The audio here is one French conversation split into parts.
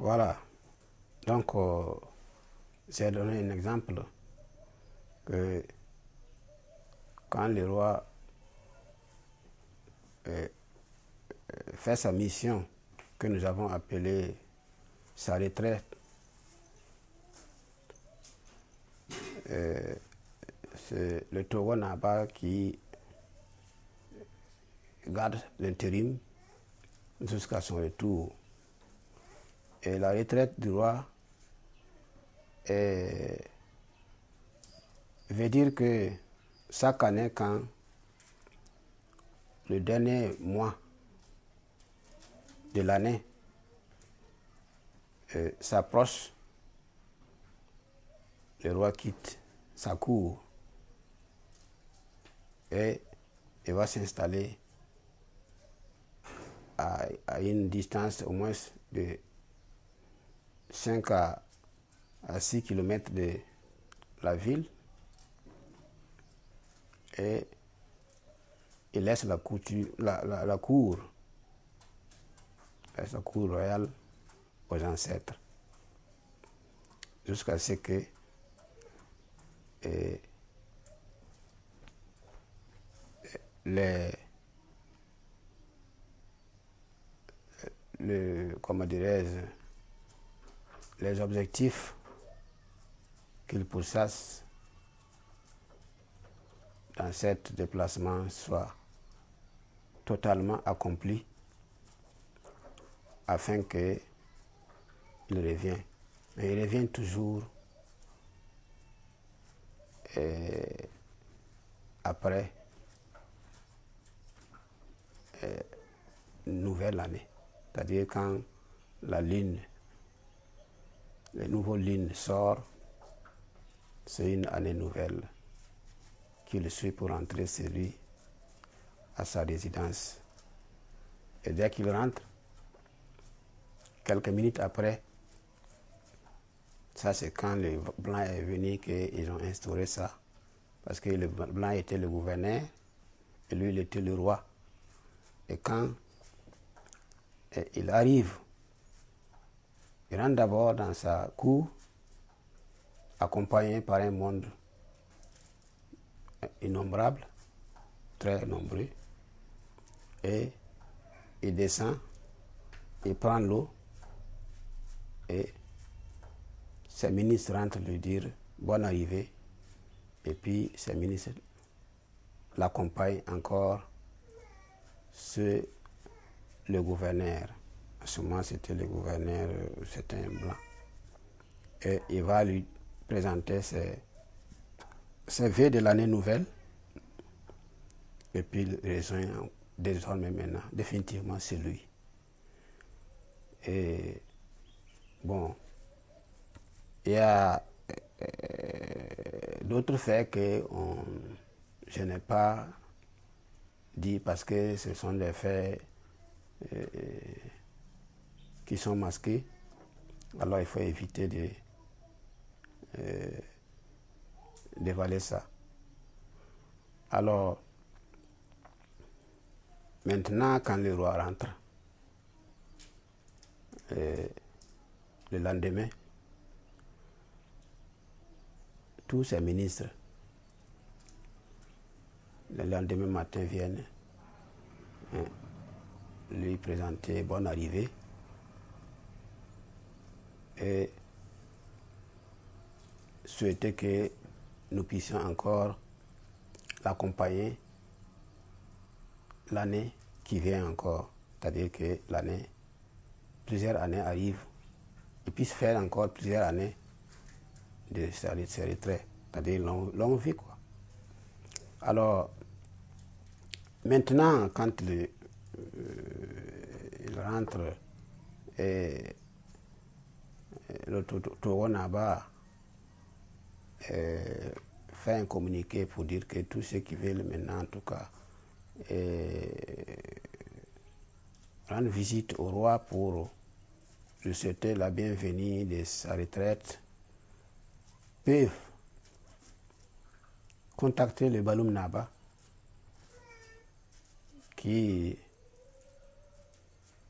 Voilà. Donc, j'ai donné un exemple que quand le roi fait sa mission, que nous avons appelée sa retraite, c'est le Togo Naba qui garde l'intérim jusqu'à son retour. Et la retraite du roi veut dire que chaque année, quand le dernier mois de l'année s'approche, le roi quitte sa cour et il va s'installer à une distance au moins de 5 à 6 km de la ville, et il laisse la cour royale aux ancêtres jusqu'à ce que comment dirais-je, les objectifs qu'il pourchasse dans cet déplacement soient totalement accomplis afin qu'il revienne. Mais il revient toujours après une nouvelle année. C'est-à-dire quand la lune, le nouveau lune sort, c'est une année nouvelle qu'il suit pour rentrer chez lui à sa résidence. Et dès qu'il rentre, quelques minutes après, ça c'est quand le blanc est venu qu'ils ont instauré ça. Parce que le blanc était le gouverneur et lui il était le roi. Et quand il arrive, il rentre d'abord dans sa cour, accompagné par un monde innombrable, très nombreux, et il descend, il prend l'eau, et ses ministres rentrent lui dire bonne arrivée, et puis ses ministres l'accompagnent encore sur le gouverneur. En ce moment, c'était le gouverneur, c'était un blanc. Et il va lui présenter ses vœux de l'année nouvelle. Et puis il rejoint désormais maintenant, définitivement, c'est lui. Et bon, il y a d'autres faits que je n'ai pas dit parce que ce sont des faits qui sont masqués. Alors il faut éviter de dévaler ça. Alors, maintenant, quand le roi rentre, le lendemain, tous ses ministres, le lendemain matin, viennent lui présenter bonne arrivée et souhaiter que nous puissions encore l'accompagner l'année qui vient encore. C'est-à-dire que plusieurs années arrivent, il puisse faire encore plusieurs années de ses retraits, c'est-à-dire longue vie, quoi. Alors, maintenant, quand il rentre et le Togo Naba fait un communiqué pour dire que tous ceux qui veulent maintenant, en tout cas, rendre visite au roi pour lui souhaiter la bienvenue de sa retraite, peuvent contacter le Baloum Naba qui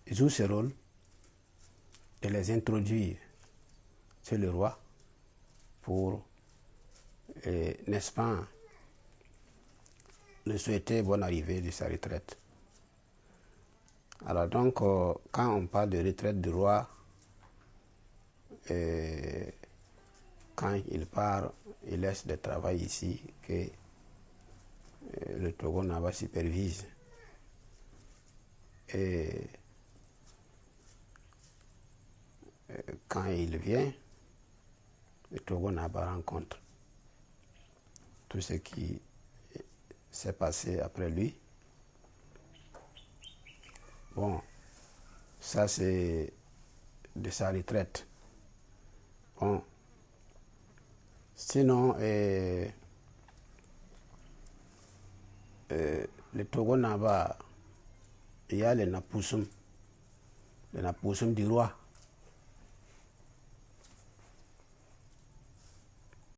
joue ce rôle de les introduire chez le roi pour, n'est-ce pas, lui souhaiter bonne arrivée de sa retraite. Alors donc, quand on parle de retraite du roi, quand il part, il laisse le travail ici que le Togo-Naba supervise. Et quand il vient, le Togo-Naba rencontre tout ce qui s'est passé après lui. Bon, ça c'est de sa retraite. Bon, sinon, le Togo-Naba, il y a les Napoussoum du roi.